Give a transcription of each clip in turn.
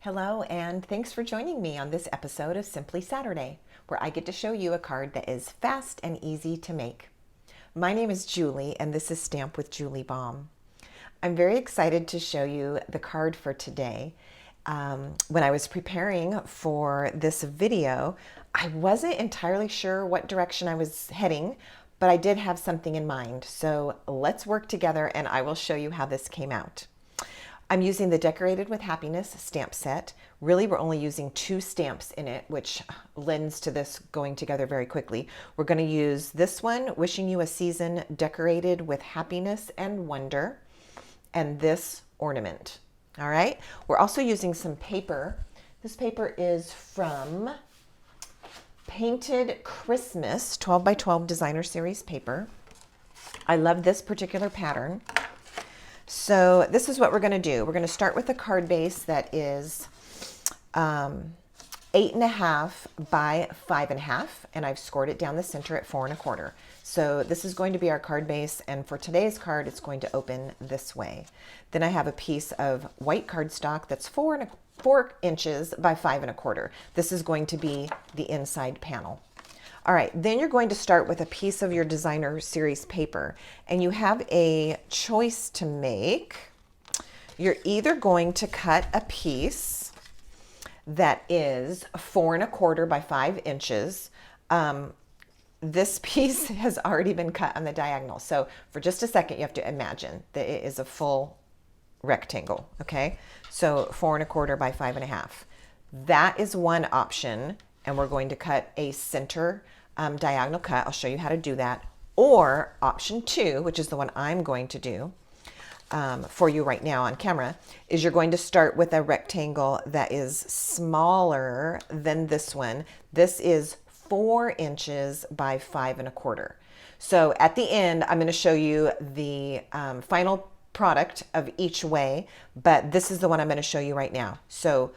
Hello, and thanks for joining me on this episode of Simply Saturday, where I get to show you a card that is fast and easy to make. My name is Julie, and this is Stamp with Julie Baum. I'm very excited to show you the card for today. When I was preparing for this video, I wasn't entirely sure what direction I was heading, but I did have something in mind. So let's work together and I will show you how this came out. I'm using the Decorated with Happiness stamp set. Really, we're only using 2 stamps in it, which lends to this going together very quickly. We're going to use this one, Wishing You a Season Decorated with Happiness and Wonder, and this ornament. All right. We're also using some paper. This paper is from Painted Christmas 12 by 12 Designer Series paper. I love this particular pattern. So this is what we're going to do. We're going to start with a card base that is 8.5 by 5.5, and I've scored it down the center at 4 1/4. So this is going to be our card base, and for today's card, it's going to open this way. Then I have a piece of white cardstock that's 4 inches by 5 1/4. This is going to be the inside panel. All right, then you're going to start with a piece of your Designer Series paper, and you have a choice to make. You're either going to cut a piece that is 4 1/4 by 5 inches. This piece has already been cut on the diagonal. So for just a second, you have to imagine that it is a full rectangle, okay? So 4 1/4 by 5.5. That is one option, and we're going to cut a center diagonal cut. I'll show you how to do that. Or option 2, which is the one I'm going to do for you right now on camera, is you're going to start with a rectangle that is smaller than this one. This is 4 inches by 5 1/4. So at the end, I'm going to show you the final product of each way, but this is the one I'm going to show you right now. So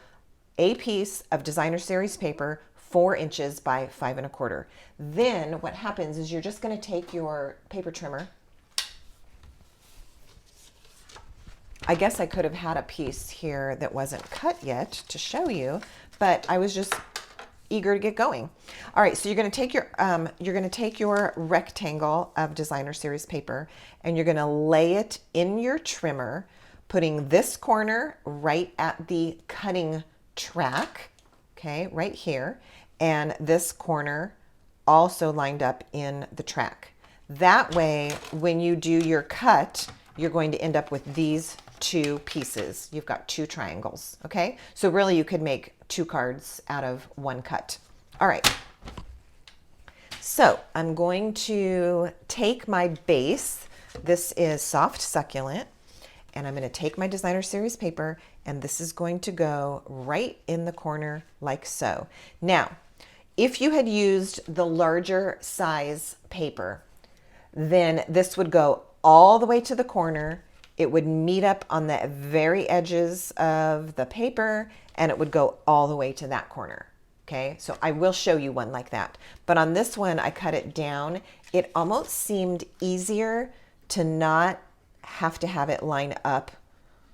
a piece of Designer Series paper, 4 inches by 5 1/4. Then what happens is you're just going to take your paper trimmer. I guess I could have had a piece here that wasn't cut yet to show you, but I was just eager to get going. All right, so you're going to take your rectangle of Designer Series paper, and you're going to lay it in your trimmer, putting this corner right at the cutting track, okay, right here, and this corner also lined up in the track. That way, when you do your cut, you're going to end up with these 2 pieces. You've got 2 triangles, okay? So really, you could make 2 cards out of 1 cut. All right. So I'm going to take my base. This is Soft Succulent. And I'm going to take my Designer Series paper, and this is going to go right in the corner like so. Now, if you had used the larger size paper, then this would go all the way to the corner. It would meet up on the very edges of the paper, and it would go all the way to that corner. Okay, so I will show you one like that. But on this one, I cut it down. It almost seemed easier to not have to have it line up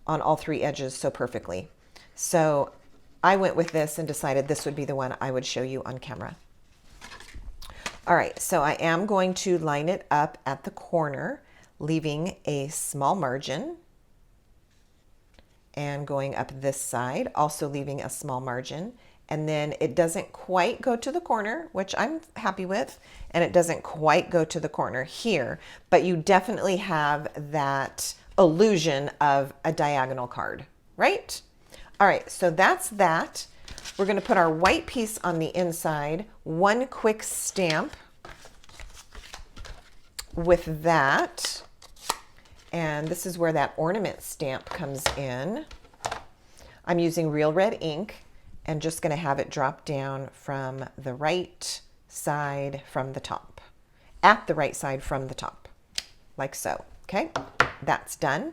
on all 3 edges so perfectly. So I went with this and decided this would be the one I would show you on camera. All right, so I am going to line it up at the corner, leaving a small margin, and going up this side, also leaving a small margin. And then it doesn't quite go to the corner, which I'm happy with, and it doesn't quite go to the corner here, but you definitely have that illusion of a diagonal card, right? All right, so that's that. We're going to put our white piece on the inside, one quick stamp with that, and this is where that ornament stamp comes in. I'm using Real Red ink, and just going to have it drop down from the right side from the top, at the right side from the top, like so. Okay, that's done.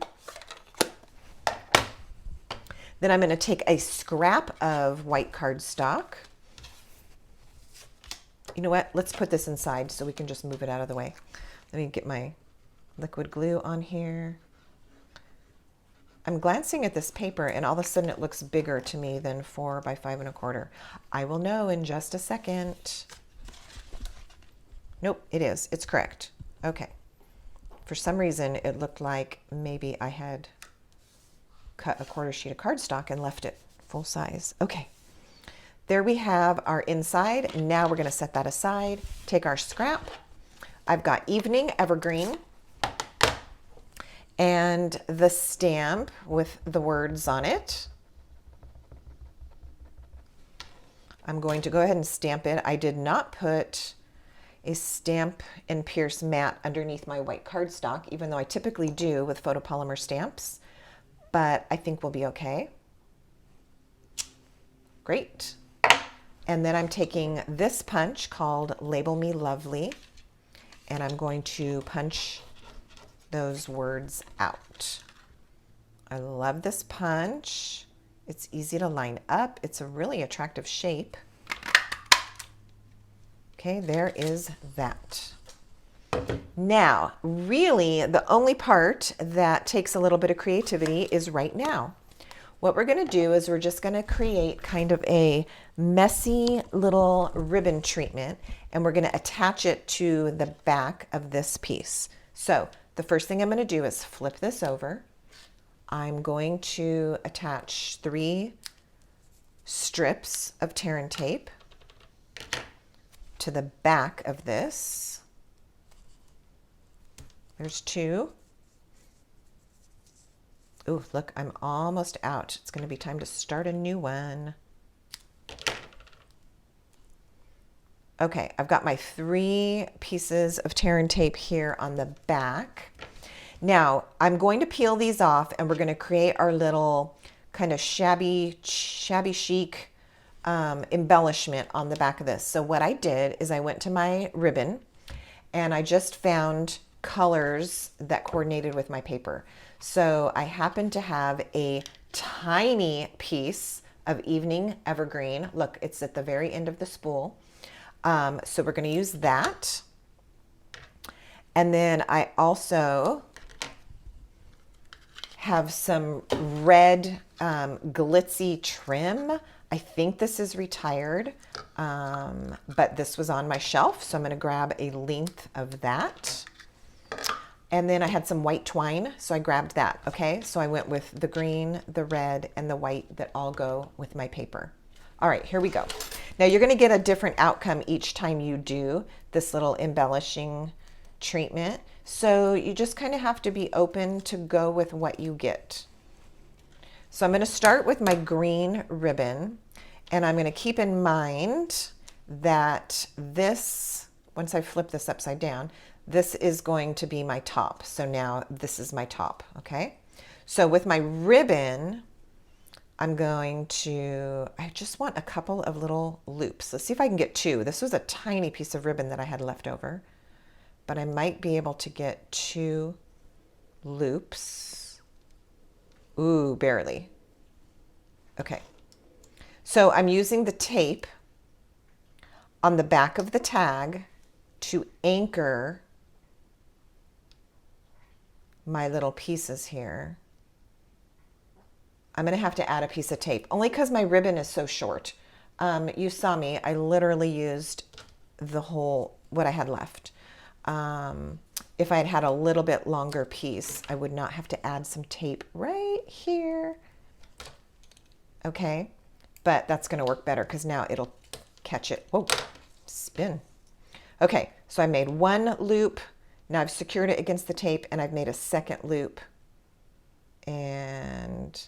Then I'm going to take a scrap of white cardstock. You know what? Let's put this inside so we can just move it out of the way. Let me get my liquid glue on here. I'm glancing at this paper and all of a sudden it looks bigger to me than 4 by 5 1/4. I will know in just a second. Nope, it is. It's correct. Okay. For some reason, it looked like maybe I had cut a 1/4 sheet of cardstock and left it full size. Okay. There we have our inside. Now we're going to set that aside. Take our scrap. I've got Evening Evergreen and the stamp with the words on it. I'm going to go ahead and stamp it. I did not put a stamp and pierce mat underneath my white cardstock, even though I typically do with photopolymer stamps, but I think we'll be okay. Great. And then I'm taking this punch called Label Me Lovely, and I'm going to punch those words out. I love this punch. It's easy to line up. It's a really attractive shape. Okay, there is that. Now, really, the only part that takes a little bit of creativity is right now. What we're going to do is we're just going to create kind of a messy little ribbon treatment, and we're going to attach it to the back of this piece. So the first thing I'm going to do is flip this over. I'm going to attach 3 strips of tear and tape to the back of this. There's 2. Ooh, look, I'm almost out. It's going to be time to start a new one. Okay, I've got my 3 pieces of tear and tape here on the back. Now, I'm going to peel these off and we're going to create our little kind of shabby chic embellishment on the back of this. So what I did is I went to my ribbon and I just found colors that coordinated with my paper. So I happen to have a tiny piece of Evening Evergreen. Look, it's at the very end of the spool. So we're going to use that. And then I also have some red glitzy trim. I think this is retired, but this was on my shelf, so I'm going to grab a length of that. And then I had some white twine, so I grabbed that, okay? So I went with the green, the red, and the white that all go with my paper. All right, here we go. Now you're going to get a different outcome each time you do this little embellishing treatment. So you just kind of have to be open to go with what you get. So I'm going to start with my green ribbon, and I'm going to keep in mind that this, once I flip this upside down, this is going to be my top. So now this is my top, okay? So with my ribbon, I'm going to, I just want a couple of little loops. Let's see if I can get 2. This was a tiny piece of ribbon that I had left over, but I might be able to get 2 loops. Ooh, barely. Okay. So I'm using the tape on the back of the tag to anchor my little pieces here. I'm going to have to add a piece of tape, only because my ribbon is so short. You saw me, I literally used the whole, what I had left. If I had had a little bit longer piece, I would not have to add some tape right here. Okay, but that's going to work better because now it'll catch it. Whoa, spin. Okay, so I made 1 loop. Now I've secured it against the tape, and I've made a second loop and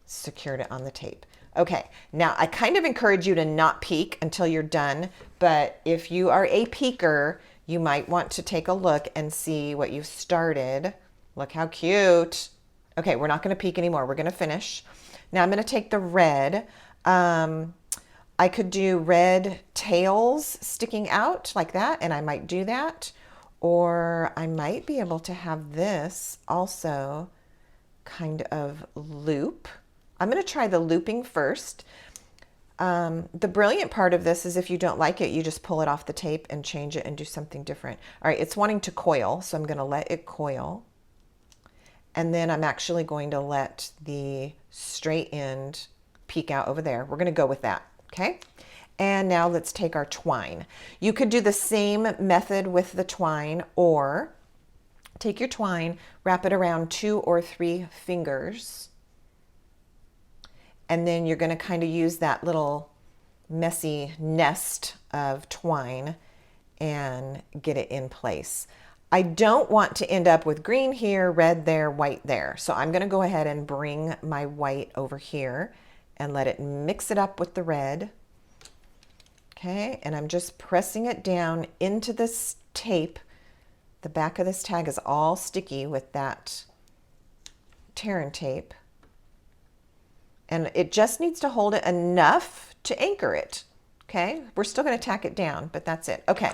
secured it on the tape. Okay, now I kind of encourage you to not peek until you're done, but if you are a peeker, you might want to take a look and see what you've started. Look how cute. Okay, we're not going to peek anymore. We're going to finish. Now I'm going to take the red. I could do red tails sticking out like that, and I might do that. Or I might be able to have this also kind of loop. I'm going to try the looping first. The brilliant part of this is if you don't like it, you just pull it off the tape and change it and do something different. All right, it's wanting to coil, so I'm going to let it coil. And then I'm actually going to let the straight end peek out over there. We're going to go with that, okay? And now let's take our twine. You could do the same method with the twine, or take your twine, wrap it around 2 or 3 fingers, and then you're going to kind of use that little messy nest of twine and get it in place. I don't want to end up with green here, red there, white there. So I'm going to go ahead and bring my white over here and let it mix it up with the red. Okay, and I'm just pressing it down into this tape. The back of this tag is all sticky with that tear and tape. And it just needs to hold it enough to anchor it. Okay, we're still going to tack it down, but that's it. Okay,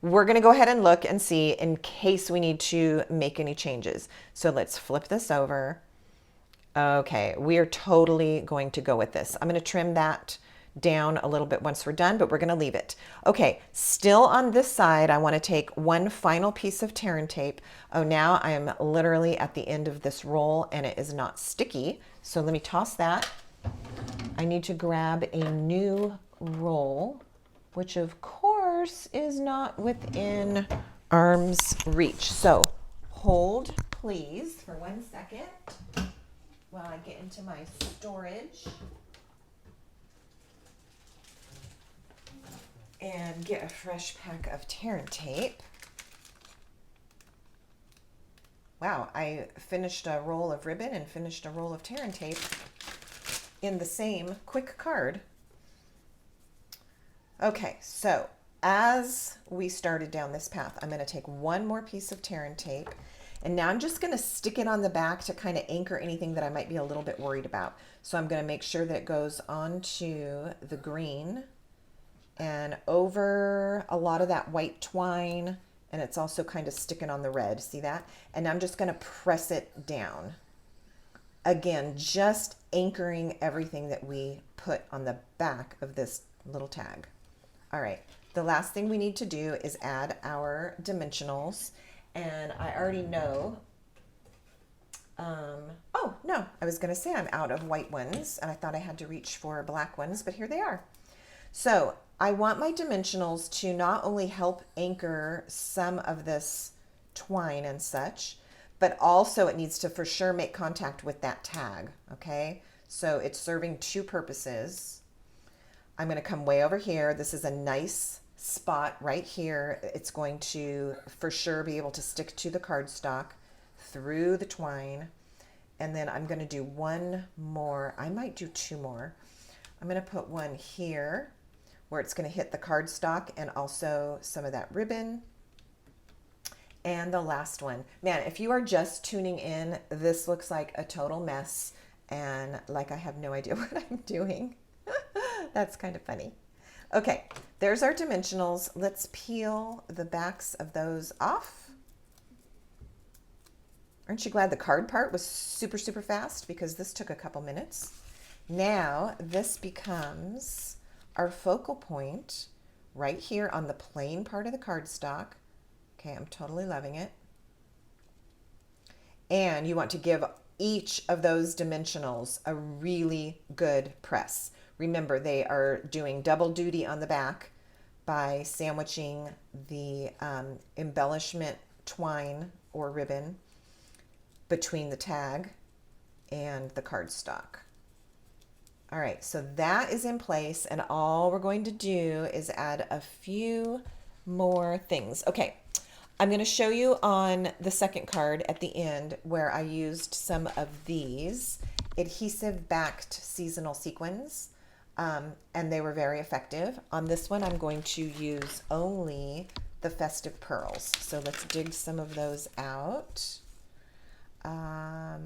we're going to go ahead and look and see in case we need to make any changes. So let's flip this over. Okay, we are totally going to go with this. I'm going to trim that down a little bit once we're done, but we're going to leave it. Okay, still on this side, I want to take one final piece of tear and tape. Oh, now I am literally at the end of this roll and it is not sticky. So let me toss that. I need to grab a new roll, which of course is not within arm's reach. So hold please for 1 second while I get into my storage and get a fresh pack of tear and tape. Wow, I finished a roll of ribbon and finished a roll of tear and tape in the same quick card. Okay, so as we started down this path, I'm going to take one more piece of tear and tape, and now I'm just going to stick it on the back to kind of anchor anything that I might be a little bit worried about. So I'm going to make sure that it goes onto the green and over a lot of that white twine, and it's also kind of sticking on the red. See that? And I'm just going to press it down. Again, just anchoring everything that we put on the back of this little tag. All right, the last thing we need to do is add our dimensionals. And I already know, oh no, I was going to say I'm out of white ones, and I thought I had to reach for black ones, but here they are. So I want my dimensionals to not only help anchor some of this twine and such, but also it needs to for sure make contact with that tag, okay? So it's serving two purposes. I'm going to come way over here. This is a nice spot right here. It's going to for sure be able to stick to the cardstock through the twine. And then I'm going to do one more. I might do two more. I'm going to put one here where it's going to hit the cardstock and also some of that ribbon. And the last one. Man, if you are just tuning in, this looks like a total mess and like I have no idea what I'm doing. That's kind of funny. Okay, there's our dimensionals. Let's peel the backs of those off. Aren't you glad the card part was super, super fast? Because this took a couple minutes. Now this becomes our focal point right here on the plain part of the cardstock. Okay, I'm totally loving it. And you want to give each of those dimensionals a really good press. Remember, they are doing double duty on the back by sandwiching the embellishment twine or ribbon between the tag and the cardstock. All right, so that is in place, and all we're going to do is add a few more things. Okay, I'm going to show you on the second card at the end where I used some of these adhesive backed seasonal sequins, and they were very effective. On this one, I'm going to use only the festive pearls. So let's dig some of those out. I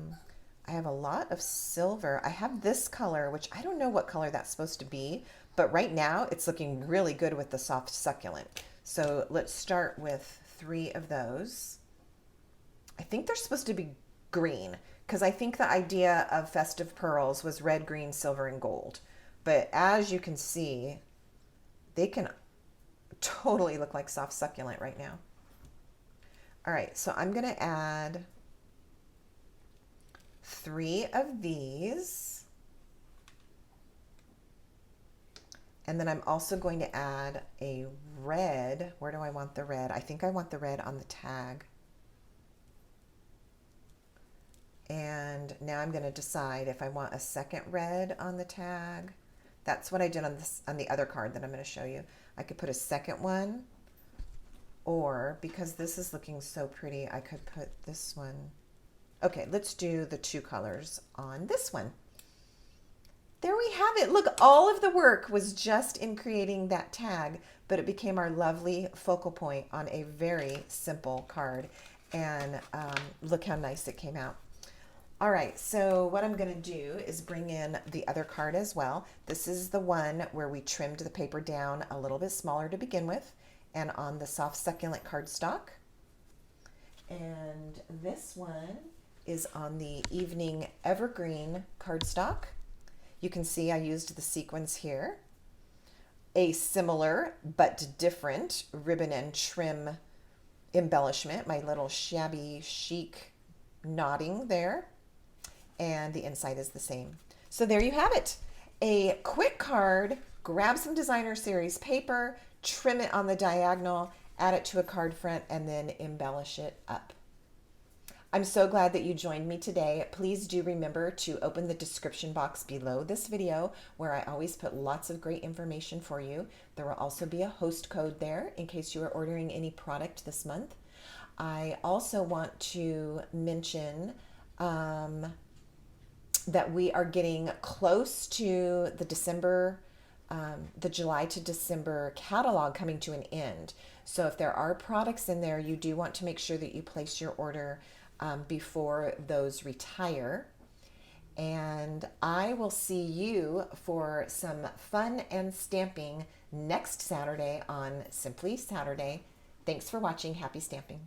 have a lot of silver. I have this color, which I don't know what color that's supposed to be, but right now it's looking really good with the soft succulent. So let's start with 3 of those. I think they're supposed to be green because I think the idea of festive pearls was red, green, silver, and gold. But as you can see, they can totally look like soft succulent right now. All right, so I'm going to add 3 of these. And then I'm also going to add a red. Where do I want the red? I think I want the red on the tag. And now I'm going to decide if I want a second red on the tag. That's what I did on the other card that I'm going to show you. I could put a second one, or because this is looking so pretty, I could put this one. Okay, let's do the 2 colors on this one. There we have it. Look, all of the work was just in creating that tag, but it became our lovely focal point on a very simple card. And look how nice it came out. All right, so what I'm going to do is bring in the other card as well. This is the one where we trimmed the paper down a little bit smaller to begin with, and on the soft succulent cardstock. And this one is on the evening evergreen cardstock. You can see I used the sequins here. A similar but different ribbon and trim embellishment, my little shabby chic knotting there. And the inside is the same. So there you have it. A quick card. Grab some designer series paper, trim it on the diagonal, add it to a card front, and then embellish it up. I'm so glad that you joined me today. Please do remember to open the description box below this video, where I always put lots of great information for you. There will also be a host code there in case you are ordering any product this month. I also want to mention that we are getting close to the July to December catalog coming to an end. So if there are products in there, you do want to make sure that you place your order before those retire. And I will see you for some fun and stamping next Saturday on Simply Saturday. Thanks for watching. Happy stamping.